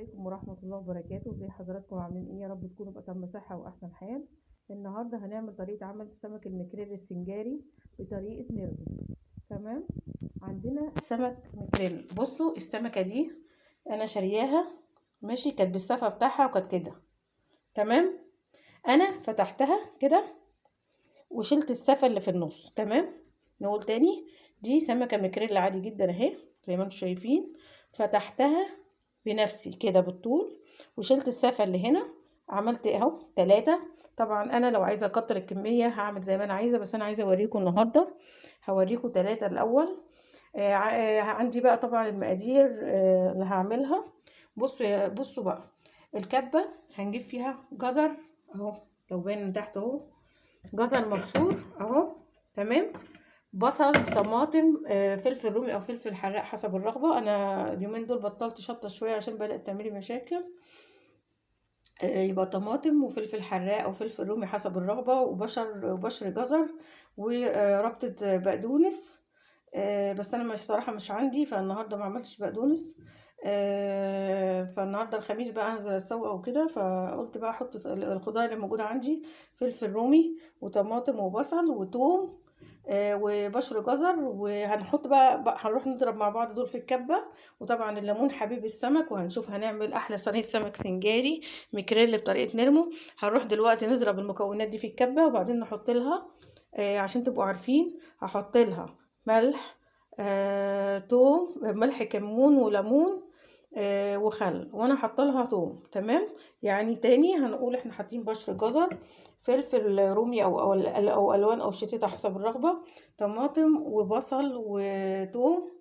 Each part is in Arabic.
عليكم ورحمة الله وبركاته. ازي حضراتكم عاملين ايه؟ يا رب تكونوا بأتم صحة وأحسن حال. النهاردة هنعمل طريقة عمل السمك المكريل السنجاري بطريقة نرمي. تمام. عندنا سمك مكريل. بصوا السمكة دي أنا شارياها، ماشي، كانت بالسفة بتاعها وكانت كده. تمام. أنا فتحتها كده وشلت السفة اللي في النص. تمام. نقول تاني، دي سمكة مكريل عادي جدا اهي زي ما انتم شايفين. فتحتها بنفسي كده بالطول وشلت السافة اللي هنا. عملت اهو 3. طبعا انا لو عايزه اكتر الكميه هعمل زي ما انا عايزه، بس انا عايزه اوريكم النهارده. هوريكم 3 الاول. عندي بقى طبعا المقادير اللي هعملها. بصوا بقى. الكبه هنجيب فيها جزر اهو، لو باين من تحت اهو، جزر مبشور اهو. تمام. بصل، طماطم، فلفل رومي او فلفل حراق حسب الرغبه. انا اليومين دول بطلت شطه شويه عشان بدات تعملي مشاكل. يبقى طماطم وفلفل حراق او فلفل رومي حسب الرغبه، وبشر جزر، وربطه بقدونس. بس انا مش صراحه مش عندي، فالنهارده ما عملتش بقدونس. فالنهارده الخميس بقى هنزل اسوق وكده، فقلت بقى احط الخضار اللي موجوده عندي: فلفل رومي وطماطم وبصل وتوم وبشر جزر. وهنحط بقى هنروح نضرب مع بعض دول في الكبه. وطبعا الليمون حبيب السمك، وهنشوف هنعمل احلى صينيه سمك سنجاري مكريل بطريقه نرمو. هنروح دلوقتي نضرب المكونات دي في الكبه وبعدين نحط لها عشان تبقوا عارفين. هحط لها ملح، توم، ملح، كمون وليمون وخل، وانا حاطه لها توم. تمام. يعني تاني هنقول احنا حاطين بشر جزر، فلفل رومي او الوان او شتيته حسب الرغبه، طماطم وبصل وتوم.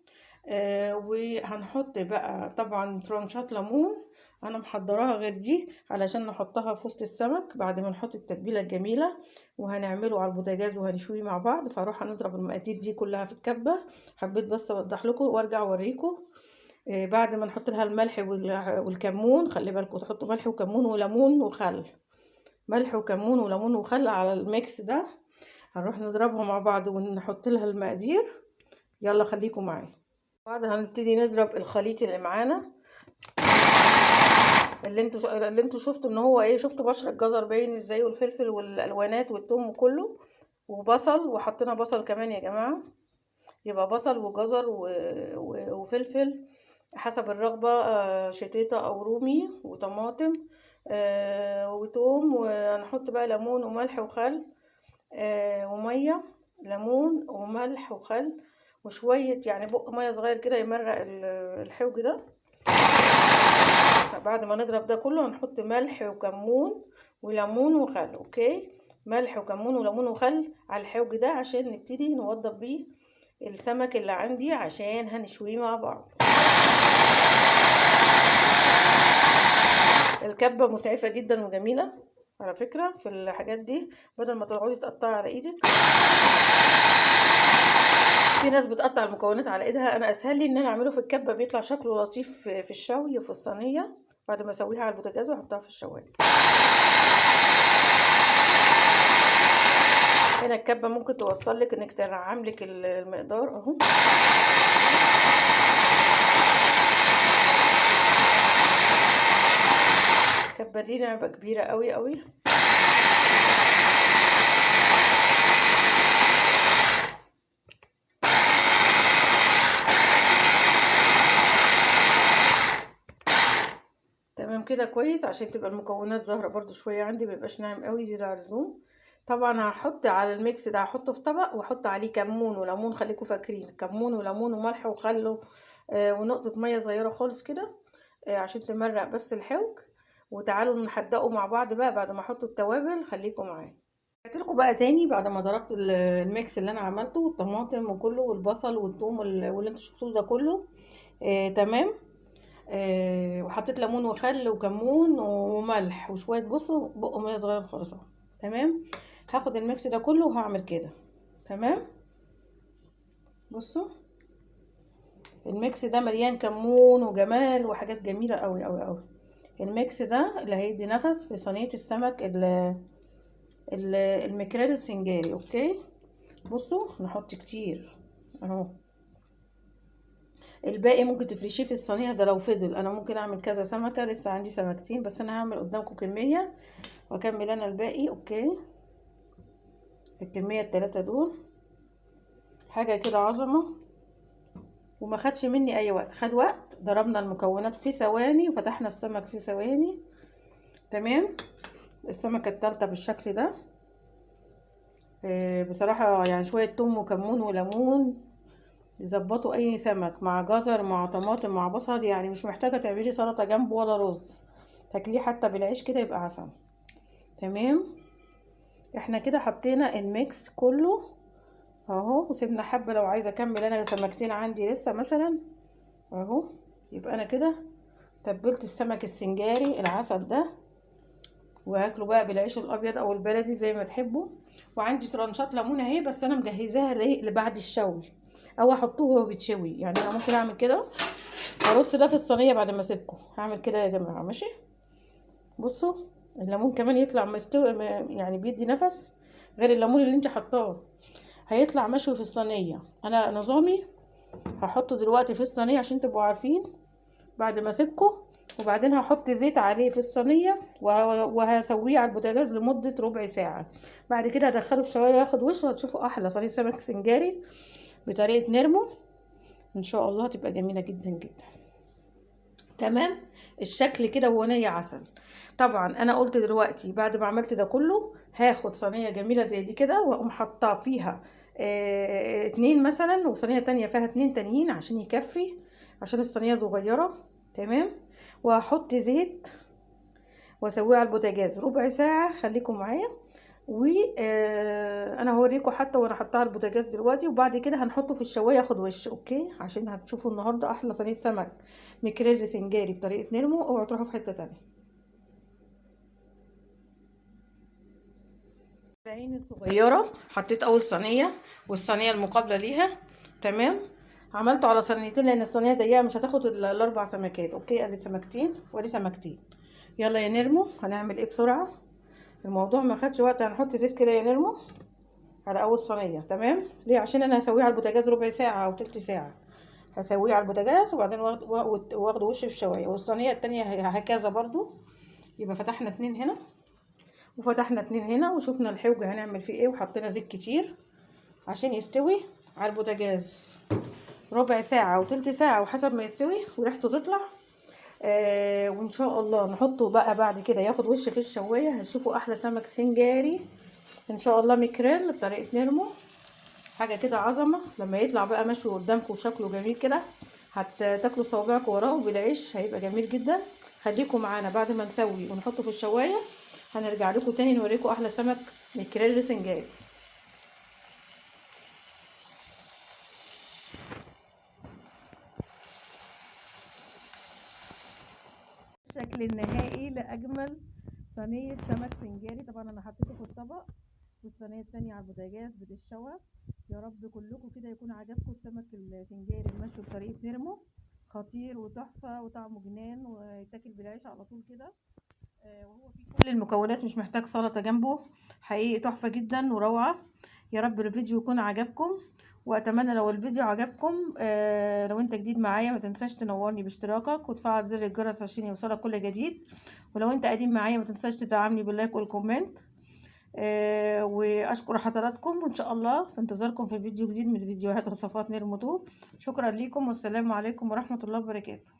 وهنحط بقى طبعا ترانشات ليمون انا محضراها غير دي علشان نحطها في وسط السمك بعد ما نحط التتبيله الجميله. وهنعمله على البوتاجاز وهنشويه مع بعض. فاروح هنضرب المقادير دي كلها في الكبه. حبيت بس اوضح لكم وارجع اوريكم. بعد ما نحط لها الملح والكمون، خلي بالكم تحطوا ملح وكمون وليمون وخل. ملح وكمون وليمون وخل على الميكس ده. هنروح نضربها مع بعض ونحط لها المقادير. يلا خليكم معايا. بعد هنبتدي نضرب الخليط اللي معانا، اللي انتوا شفتوا ان هو ايه. شفتوا بشر الجزر باين ازاي، والفلفل والالوانات والثوم وكله، وبصل، وحطينا بصل كمان يا جماعه. يبقى بصل وجزر وفلفل حسب الرغبه، شتيته او رومي، وطماطم وتوم. وهنحط بقى ليمون وملح وخل وميه. ليمون وملح وخل وشويه يعني بق ميه صغير كده يمرق الحوج ده. بعد ما نضرب ده كله هنحط ملح وكمون وليمون وخل. اوكي، ملح وكمون وليمون وخل على الحوج ده عشان نبتدي نوضب بيه السمك اللي عندي عشان هنشويه مع بعض. الكبه مسعفه جدا وجميله على فكره في الحاجات دي، بدل ما تقعدي تقطعي على ايدك. في ناس بتقطع المكونات على ايدها، انا اسهل لي ان انا اعمله في الكبه، بيطلع شكله لطيف في الشوي في الصينيه بعد ما اسويها على البوتاجاز واحطها في الشوايه. هنا الكبه ممكن توصل لك انك تنعم لك المقدار اهو. الكبه دي نعمه كبيره قوي قوي. تمام كده كويس، عشان تبقى المكونات ظاهره برضو شويه عندي، ميبقاش ناعم قوي زياده عن اللزوم. طبعا هحط على الميكس ده، هحطه في طبق واحط عليه كمون وليمون. خليكم فاكرين كمون وليمون وملح وخل ونقطه ميه صغيره خالص كده عشان تمرق بس الحوج. وتعالوا نحدقه مع بعض بقى بعد ما احط التوابل. خليكم معايا. هاتلكوا بقى تاني بعد ما ضربت الميكس اللي انا عملته، والطماطم وكله والبصل والثوم واللي انتوا شفتوه ده كله. تمام. وحطيت ليمون وخل وكمون وملح وشويه بق ميه صغير خالص. تمام. هاخد الميكس ده كله وهعمل كده. تمام. بصوا الميكس ده مليان كمون وجمال وحاجات جميله قوي قوي قوي. الميكس ده اللي هيدي نفس في صينيه السمك المكريل السنجاري. اوكي. بصوا نحط كتير اهو. الباقي ممكن تفرشيه في الصينيه ده لو فضل. انا ممكن اعمل كذا سمكه، لسه عندي سمكتين بس انا هعمل قدامكم كميه واكمل انا الباقي. اوكي، الكميه التلاتة دول حاجه كده عظمه، وما خدش مني اي وقت. خد وقت، ضربنا المكونات في ثواني وفتحنا السمك في ثواني. تمام. السمكه التالتة بالشكل ده. بصراحه يعني شويه توم وكمون وليمون يظبطوا اي سمك، مع جزر مع طماطم مع بصل. يعني مش محتاجه تعملي سلطه جنبه ولا رز، تاكليه حتى بالعيش كده يبقى عسل. تمام. احنا كده حطينا الميكس كله اهو، وسيبنا حبه. لو عايزه اكمل انا سمكتين عندي لسه مثلا اهو، يبقى انا كده تبلت السمك السنجاري العسل ده، وهاكله بقى بالعيش الابيض او البلدي زي ما تحبوا. وعندي طرنشات ليمون اهي، بس انا مجهزاها لبعد الشوي، او احطه وهو بيتشوي. يعني انا ممكن اعمل كده، هرص ده في الصينيه بعد ما اسيبكم. هعمل كده يا جماعه، ماشي؟ بصوا الليمون كمان يطلع مستوي، يعني بيدي نفس غير الليمون اللي انت حطاه، هيطلع مشوي في الصينيه. انا نظامي هحطه دلوقتي في الصينيه عشان تبقوا عارفين بعد ما اسيبكم، وبعدين هحط زيت عليه في الصينيه وهسويه على البوتاجاز لمده ربع ساعه. بعد كده هدخله الشوايه ياخد وش، وهتشوفوا احلى صينيه سمك سنجاري بطريقه نرمو ان شاء الله. تبقى جميله جدا جدا. تمام. الشكل كده وهو ني عسل. طبعا انا قلت دلوقتي بعد ما عملت ده كله هاخد صينيه جميله زي دي كده، واقوم حاطاه فيها اتنين مثلا، وصينيه تانية فيها اتنين تانيين عشان يكفي، عشان الصينيه صغيره. تمام. وهحط زيت واسويه على البوتاجاز ربع ساعه. خليكم معايا، وانا هوريكم حتى وانا حطها على البوتاجاز دلوقتي. وبعد كده هنحطه في الشوايه ياخد وش. اوكي، عشان هتشوفوا النهارده احلى صينيه سمك مكريل سنجاري بطريقه نرمو. اوعوا تروحوا في حته تانية. العين الصغيره حطيت اول صينيه والصينيه المقابله ليها. تمام. عملته على صينيتين لان الصينيه ضيقه مش هتاخد الاربع سمكات. اوكي، ادي سمكتين وادي سمكتين. يلا يا نرمو، هنعمل ايه بسرعه؟ الموضوع ما خدش وقت. هنحط زيت كده يا نرمو على اول صينيه. تمام. ليه؟ عشان انا هسويه على البوتاجاز ربع ساعه او تلت ساعه. هسويه على البوتاجاز وبعدين واخده وش في الشوايه. والصينيه التانية هكذا برضو. يبقى فتحنا اتنين هنا وفتحنا اتنين هنا، وشوفنا الحوج هنعمل فيه ايه، وحطينا زيت كتير عشان يستوي على البوتاجاز ربع ساعه او تلت ساعه وحسب ما يستوي وريحته تطلع. وان شاء الله نحطه بقى بعد كده ياخد وش في الشوايه. هتشوفوا احلى سمك سنجاري ان شاء الله مكريل بطريقه نرمو. حاجه كده عظمه. لما يطلع بقى مشوي قدامكم وشكله جميل كده هتاكلوا صوابعكم وراه بالعيش، هيبقى جميل جدا. خليكم معانا بعد ما نسوي ونحطه في الشوايه، هنرجع لكم تاني نوريكم احلى سمك مكريل سنجاري. الشكل النهائي لاجمل صينيه سمك سنجاري. طبعا انا حطيته في الطبق والصينيه التانية على البوتاجاز بتتشوى. يا رب كلكم كده يكون عجبكم السمك السنجاري المشوي بطريقه نرمو. خطير وتحفه وطعمه جنان، ويتاكل بالعيش على طول كده. وهو فيه كل المكونات، مش محتاج سلطه جنبه. حقيقي تحفه جدا وروعه. يا رب الفيديو يكون عجبكم، واتمنى لو الفيديو عجبكم لو انت جديد معايا ما تنساش تنورني باشتراكك وتفعل زر الجرس عشان يوصلك كل جديد. ولو انت قديم معايا ما تنساش تدعمني باللايك والكومنت. واشكر حضراتكم، وان شاء الله في انتظاركم في فيديو جديد من فيديوهات وصفات نرمو. شكرا لكم والسلام عليكم ورحمة الله وبركاته.